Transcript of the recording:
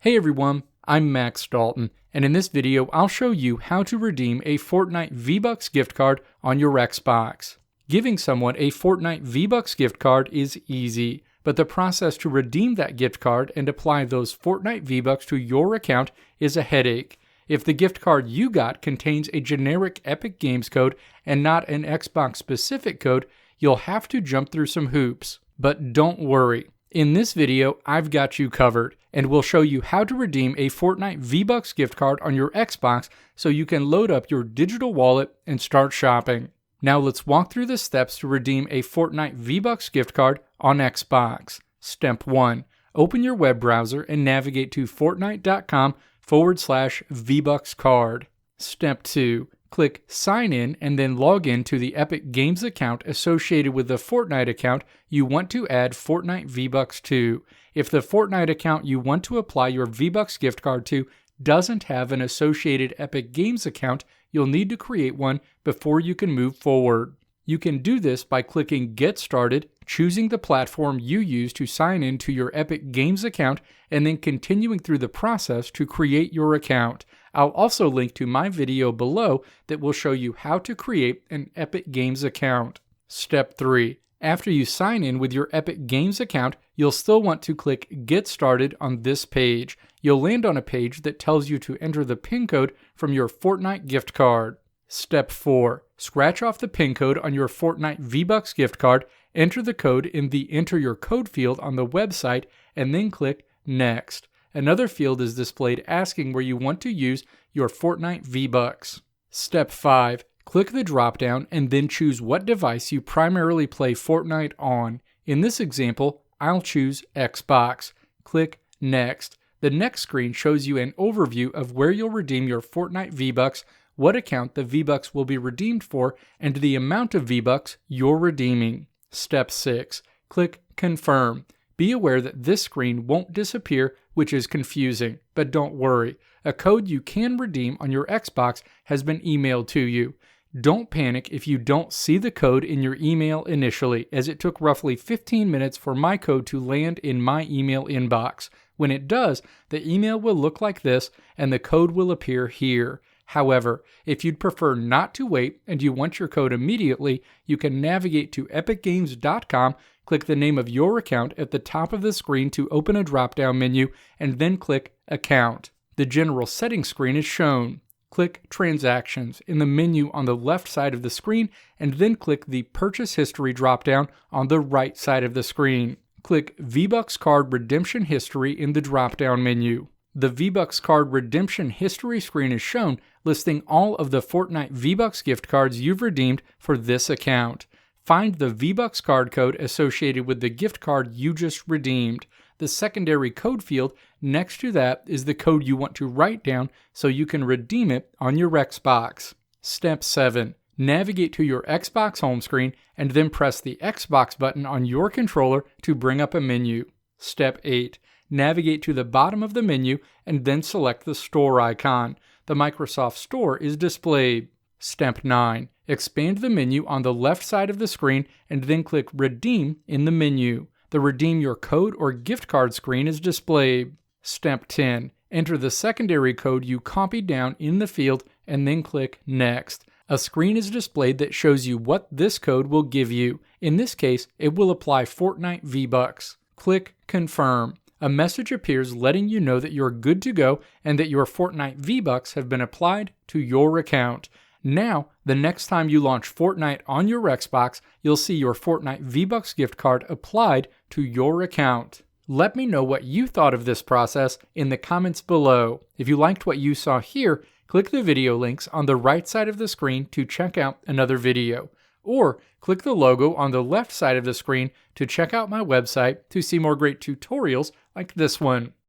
Hey everyone, I'm Max Dalton, and in this video I'll show you how to redeem a Fortnite V-Bucks gift card on your Xbox. Giving someone a Fortnite V-Bucks gift card is easy, but the process to redeem that gift card and apply those Fortnite V-Bucks to your account is a headache. If the gift card you got contains a generic Epic Games code and not an Xbox-specific code, you'll have to jump through some hoops. But don't worry. In this video, I've got you covered, and we'll show you how to redeem a Fortnite V-Bucks gift card on your Xbox so you can load up your digital wallet and start shopping. Now let's walk through the steps to redeem a Fortnite V-Bucks gift card on Xbox. Step 1. Open your web browser and navigate to fortnite.com/VBucks card. Step 2. Click Sign In and then log in to the Epic Games account associated with the Fortnite account you want to add Fortnite V-Bucks to. If the Fortnite account you want to apply your V-Bucks gift card to doesn't have an associated Epic Games account, you'll need to create one before you can move forward. You can do this by clicking Get Started, choosing the platform you use to sign in to your Epic Games account, and then continuing through the process to create your account. I'll also link to my video below that will show you how to create an Epic Games account. Step 3. After you sign in with your Epic Games account, you'll still want to click Get Started on this page. You'll land on a page that tells you to enter the PIN code from your Fortnite gift card. Step 4. Scratch off the PIN code on your Fortnite V-Bucks gift card, enter the code in the Enter Your Code field on the website, and then click Next. Another field is displayed asking where you want to use your Fortnite V-Bucks. Step 5. Click the drop-down and then choose what device you primarily play Fortnite on. In this example, I'll choose Xbox. Click Next. The next screen shows you an overview of where you'll redeem your Fortnite V-Bucks, what account the V-Bucks will be redeemed for, and the amount of V-Bucks you're redeeming. Step 6. Click Confirm. Be aware that this screen won't disappear, which is confusing, but don't worry. A code you can redeem on your Xbox has been emailed to you. Don't panic if you don't see the code in your email initially, as it took roughly 15 minutes for my code to land in my email inbox. When it does, the email will look like this and the code will appear here. However, if you'd prefer not to wait and you want your code immediately, you can navigate to epicgames.com, click the name of your account at the top of the screen to open a drop-down menu, and then click Account. The general settings screen is shown. Click Transactions in the menu on the left side of the screen, and then click the Purchase History drop-down on the right side of the screen. Click V-Bucks Card Redemption History in the drop-down menu. The V-Bucks Card Redemption History screen is shown, listing all of the Fortnite V-Bucks gift cards you've redeemed for this account. Find the V-Bucks card code associated with the gift card you just redeemed. The secondary code field next to that is the code you want to write down so you can redeem it on your Xbox. Step 7. Navigate to your Xbox home screen and then press the Xbox button on your controller to bring up a menu. Step 8. Navigate to the bottom of the menu and then select the store icon. The Microsoft Store is displayed. Step 9. Expand the menu on the left side of the screen and then click Redeem in the menu. The Redeem Your Code or Gift Card screen is displayed. Step 10. Enter the secondary code you copied down in the field and then click Next. A screen is displayed that shows you what this code will give you. In this case, it will apply Fortnite V-Bucks. Click Confirm. A message appears letting you know that you're good to go and that your Fortnite V-Bucks have been applied to your account. Now, the next time you launch Fortnite on your Xbox, you'll see your Fortnite V-Bucks gift card applied to your account. Let me know what you thought of this process in the comments below. If you liked what you saw here, click the video links on the right side of the screen to check out another video. Or click the logo on the left side of the screen to check out my website to see more great tutorials like this one.